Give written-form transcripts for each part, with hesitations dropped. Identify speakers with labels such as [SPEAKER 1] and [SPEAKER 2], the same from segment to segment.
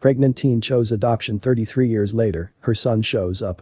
[SPEAKER 1] Pregnant teen chose adoption. 33 years later, her son shows up.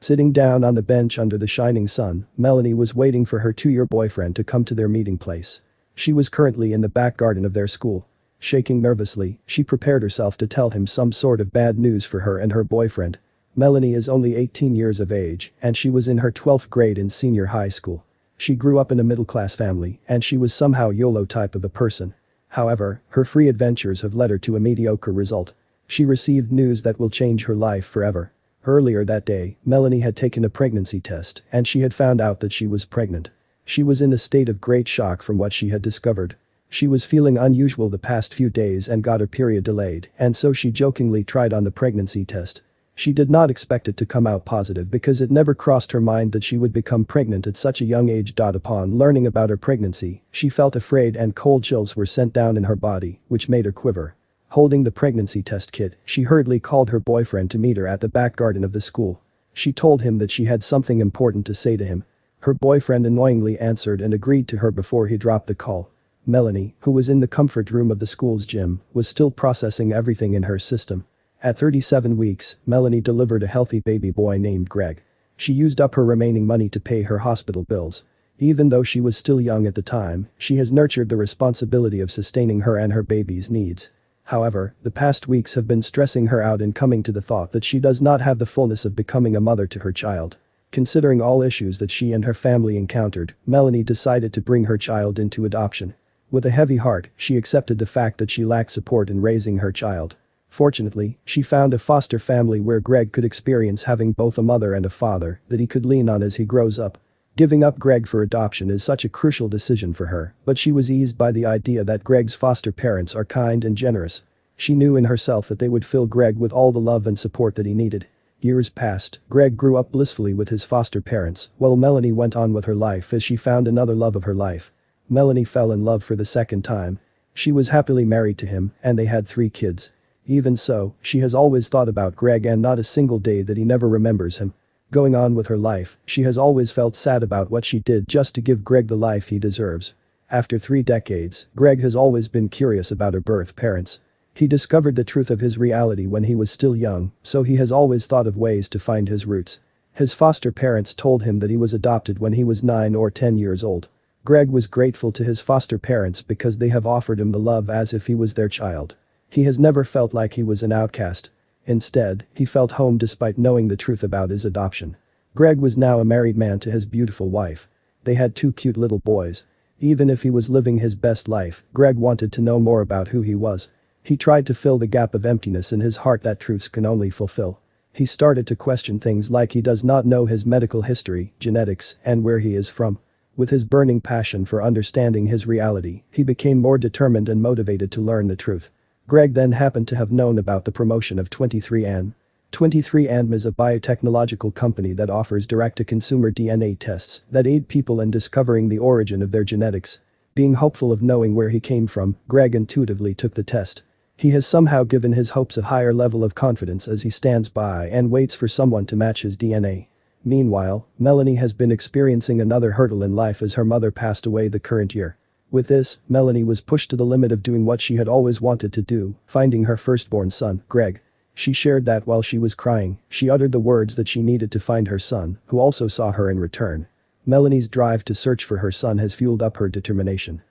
[SPEAKER 1] Sitting down on the bench under the shining sun, Melanie was waiting for her 2-year boyfriend to come to their meeting place. She was currently in the back garden of their school. Shaking nervously, she prepared herself to tell him some sort of bad news for her and her boyfriend. Melanie is only 18 years of age, and she was in her 12th grade in senior high school. She grew up in a middle-class family, and she was somehow YOLO type of a person. However, her free adventures have led her to a mediocre result. She received news that will change her life forever. Earlier that day, Melanie had taken a pregnancy test, and she had found out that she was pregnant. She was in a state of great shock from what she had discovered. She was feeling unusual the past few days and got her period delayed, and so she jokingly tried on the pregnancy test. She did not expect it to come out positive because it never crossed her mind that she would become pregnant at such a young age. Upon learning about her pregnancy, she felt afraid and cold chills were sent down in her body, which made her quiver. Holding the pregnancy test kit, she hurriedly called her boyfriend to meet her at the back garden of the school. She told him that she had something important to say to him. Her boyfriend annoyingly answered and agreed to her before he dropped the call. Melanie, who was in the comfort room of the school's gym, was still processing everything in her system. At 37 weeks, Melanie delivered a healthy baby boy named Greg. She used up her remaining money to pay her hospital bills. Even though she was still young at the time, she has nurtured the responsibility of sustaining her and her baby's needs. However, the past weeks have been stressing her out and coming to the thought that she does not have the fullness of becoming a mother to her child. Considering all issues that she and her family encountered, Melanie decided to bring her child into adoption. With a heavy heart, she accepted the fact that she lacked support in raising her child. Fortunately, she found a foster family where Greg could experience having both a mother and a father that he could lean on as he grows up. Giving up Greg for adoption is such a crucial decision for her, but she was eased by the idea that Greg's foster parents are kind and generous. She knew in herself that they would fill Greg with all the love and support that he needed. Years passed, Greg grew up blissfully with his foster parents, while Melanie went on with her life as she found another love of her life. Melanie fell in love for the second time. She was happily married to him, and they had 3 kids. Even so, she has always thought about Greg and not a single day that he never remembers him. Going on with her life, she has always felt sad about what she did just to give Greg the life he deserves. After 3 decades, Greg has always been curious about her birth parents. He discovered the truth of his reality when he was still young, so he has always thought of ways to find his roots. His foster parents told him that he was adopted when he was 9 or 10 years old. Greg was grateful to his foster parents because they have offered him the love as if he was their child. He has never felt like he was an outcast. Instead, he felt home despite knowing the truth about his adoption. Greg was now a married man to his beautiful wife. They had 2 cute little boys. Even if he was living his best life, Greg wanted to know more about who he was. He tried to fill the gap of emptiness in his heart that truths can only fulfill. He started to question things like he does not know his medical history, genetics, and where he is from. With his burning passion for understanding his reality, he became more determined and motivated to learn the truth. Greg then happened to have known about the promotion of 23andMe. 23andMe is a biotechnological company that offers direct-to-consumer DNA tests that aid people in discovering the origin of their genetics. Being hopeful of knowing where he came from, Greg intuitively took the test. He has somehow given his hopes a higher level of confidence as he stands by and waits for someone to match his DNA. Meanwhile, Melanie has been experiencing another hurdle in life as her mother passed away the current year. With this, Melanie was pushed to the limit of doing what she had always wanted to do, finding her firstborn son, Greg. She shared that while she was crying, she uttered the words that she needed to find her son, who also saw her in return. Melanie's drive to search for her son has fueled up her determination.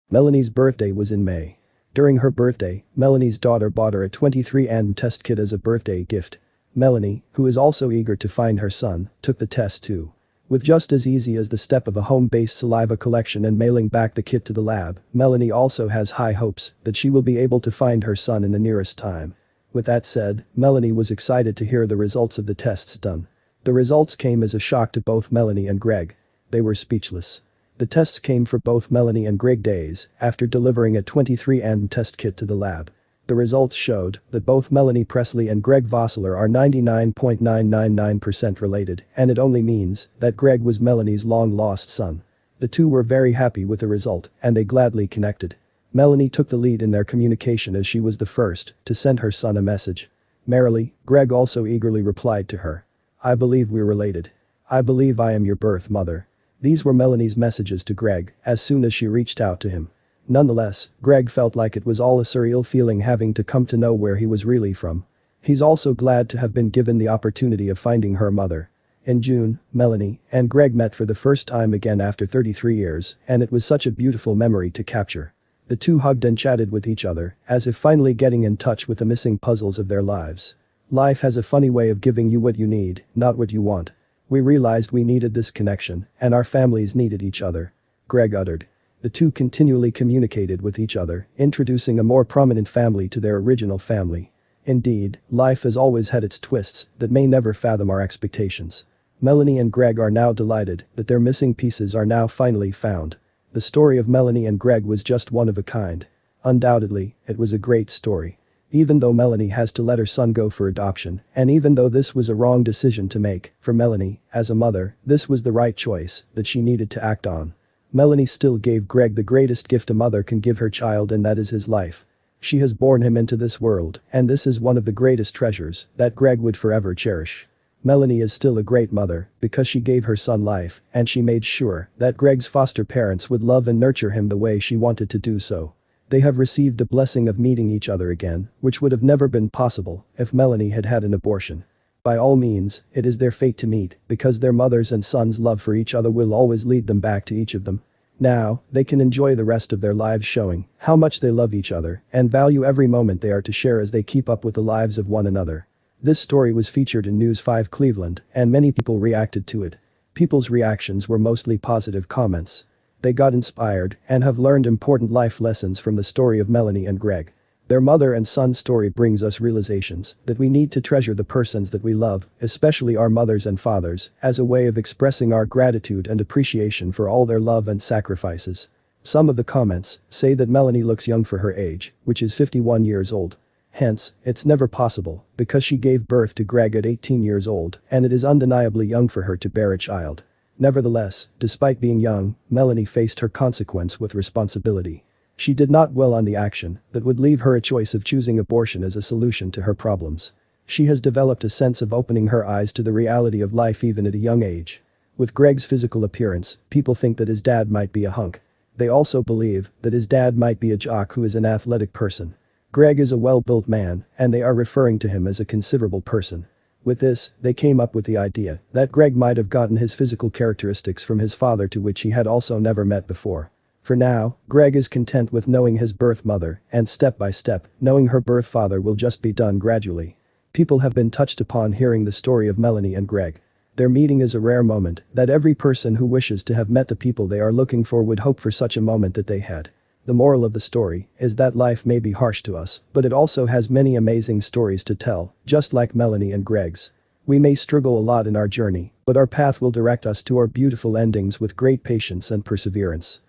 [SPEAKER 1] Melanie's birthday was in May. During her birthday, Melanie's daughter bought her a 23andMe test kit as a birthday gift. Melanie, who is also eager to find her son, took the test too. With just as easy as the step of a home-based saliva collection and mailing back the kit to the lab, Melanie also has high hopes that she will be able to find her son in the nearest time. With that said, Melanie was excited to hear the results of the tests done. The results came as a shock to both Melanie and Greg. They were speechless. The tests came for both Melanie and Greg days after delivering a 23andMe test kit to the lab. The results showed that both Melanie Presley and Greg Vossler are 99.999% related, and it only means that Greg was Melanie's long-lost son. The two were very happy with the result, and they gladly connected. Melanie took the lead in their communication as she was the first to send her son a message. Merrily, Greg also eagerly replied to her. "I believe we're related. I believe I am your birth mother." These were Melanie's messages to Greg as soon as she reached out to him. Nonetheless, Greg felt like it was all a surreal feeling having to come to know where he was really from. He's also glad to have been given the opportunity of finding her mother. In June, Melanie and Greg met for the first time again after 33 years, and it was such a beautiful memory to capture. The two hugged and chatted with each other, as if finally getting in touch with the missing puzzles of their lives. Life has a funny way of giving you what you need, not what you want. We realized we needed this connection, and our families needed each other. Greg uttered. The two continually communicated with each other, introducing a more prominent family to their original family. Indeed, life has always had its twists that may never fathom our expectations. Melanie and Greg are now delighted that their missing pieces are now finally found. The story of Melanie and Greg was just one of a kind. Undoubtedly, it was a great story. Even though Melanie has to let her son go for adoption, and even though this was a wrong decision to make, for Melanie, as a mother, this was the right choice that she needed to act on. Melanie still gave Greg the greatest gift a mother can give her child, and that is his life. She has born him into this world, and this is one of the greatest treasures that Greg would forever cherish. Melanie is still a great mother because she gave her son life, and she made sure that Greg's foster parents would love and nurture him the way she wanted to do so. They have received the blessing of meeting each other again, which would have never been possible if Melanie had had an abortion. By all means, it is their fate to meet because their mother's and son's love for each other will always lead them back to each of them. Now, they can enjoy the rest of their lives showing how much they love each other and value every moment they are to share as they keep up with the lives of one another. This story was featured in News 5 Cleveland, and many people reacted to it. People's reactions were mostly positive comments. They got inspired and have learned important life lessons from the story of Melanie and Greg. Their mother and son story brings us realizations that we need to treasure the persons that we love, especially our mothers and fathers, as a way of expressing our gratitude and appreciation for all their love and sacrifices. Some of the comments say that Melanie looks young for her age, which is 51 years old. Hence, it's never possible, because she gave birth to Greg at 18 years old, and it is undeniably young for her to bear a child. Nevertheless, despite being young, Melanie faced her consequence with responsibility. She did not dwell on the action that would leave her a choice of choosing abortion as a solution to her problems. She has developed a sense of opening her eyes to the reality of life even at a young age. With Greg's physical appearance, people think that his dad might be a hunk. They also believe that his dad might be a jock who is an athletic person. Greg is a well-built man, and they are referring to him as a considerable person. With this, they came up with the idea that Greg might have gotten his physical characteristics from his father, to which he had also never met before. For now, Greg is content with knowing his birth mother, and step by step, knowing her birth father will just be done gradually. People have been touched upon hearing the story of Melanie and Greg. Their meeting is a rare moment that every person who wishes to have met the people they are looking for would hope for such a moment that they had. The moral of the story is that life may be harsh to us, but it also has many amazing stories to tell, just like Melanie and Greg's. We may struggle a lot in our journey, but our path will direct us to our beautiful endings with great patience and perseverance.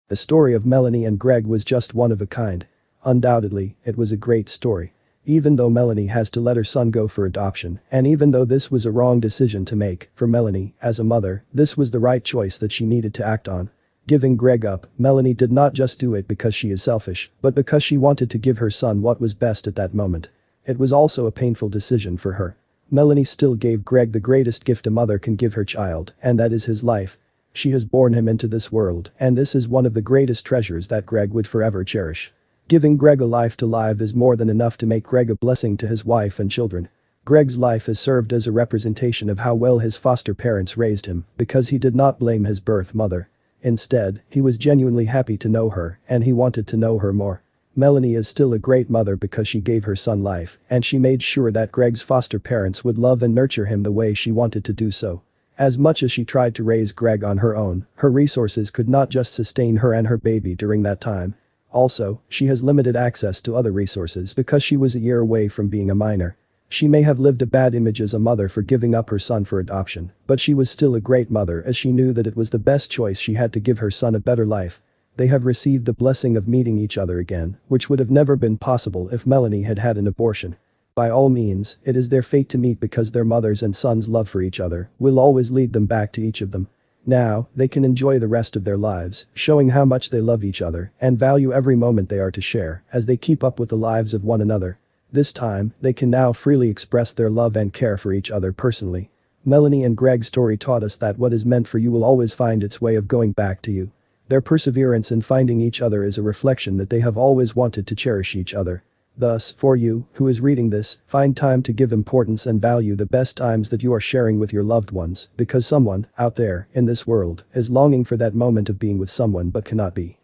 [SPEAKER 1] The story of Melanie and Greg was just one of a kind. Undoubtedly, it was a great story. Even though Melanie has to let her son go for adoption, and even though this was a wrong decision to make, for Melanie, as a mother, this was the right choice that she needed to act on. Giving Greg up, Melanie did not just do it because she is selfish, but because she wanted to give her son what was best at that moment. It was also a painful decision for her. Melanie still gave Greg the greatest gift a mother can give her child, and that is his life. She has born him into this world, and this is one of the greatest treasures that Greg would forever cherish. Giving Greg a life to live is more than enough to make Greg a blessing to his wife and children. Greg's life has served as a representation of how well his foster parents raised him, because he did not blame his birth mother. Instead, he was genuinely happy to know her, and he wanted to know her more. Melanie is still a great mother because she gave her son life, and she made sure that Greg's foster parents would love and nurture him the way she wanted to do so. As much as she tried to raise Greg on her own, her resources could not just sustain her and her baby during that time. Also, she has limited access to other resources because she was a year away from being a minor. She may have lived a bad image as a mother for giving up her son for adoption, but she was still a great mother as she knew that it was the best choice. She had to give her son a better life. They have received the blessing of meeting each other again, which would have never been possible if Melanie had had an abortion. By all means, it is their fate to meet because their mother's and son's love for each other will always lead them back to each of them. Now, they can enjoy the rest of their lives, showing how much they love each other and value every moment they are to share as they keep up with the lives of one another. This time, they can now freely express their love and care for each other personally. Melanie and Greg's story taught us that what is meant for you will always find its way of going back to you. Their perseverance in finding each other is a reflection that they have always wanted to cherish each other. Thus, for you, who is reading this, find time to give importance and value the best times that you are sharing with your loved ones, because someone, out there, in this world, is longing for that moment of being with someone but cannot be.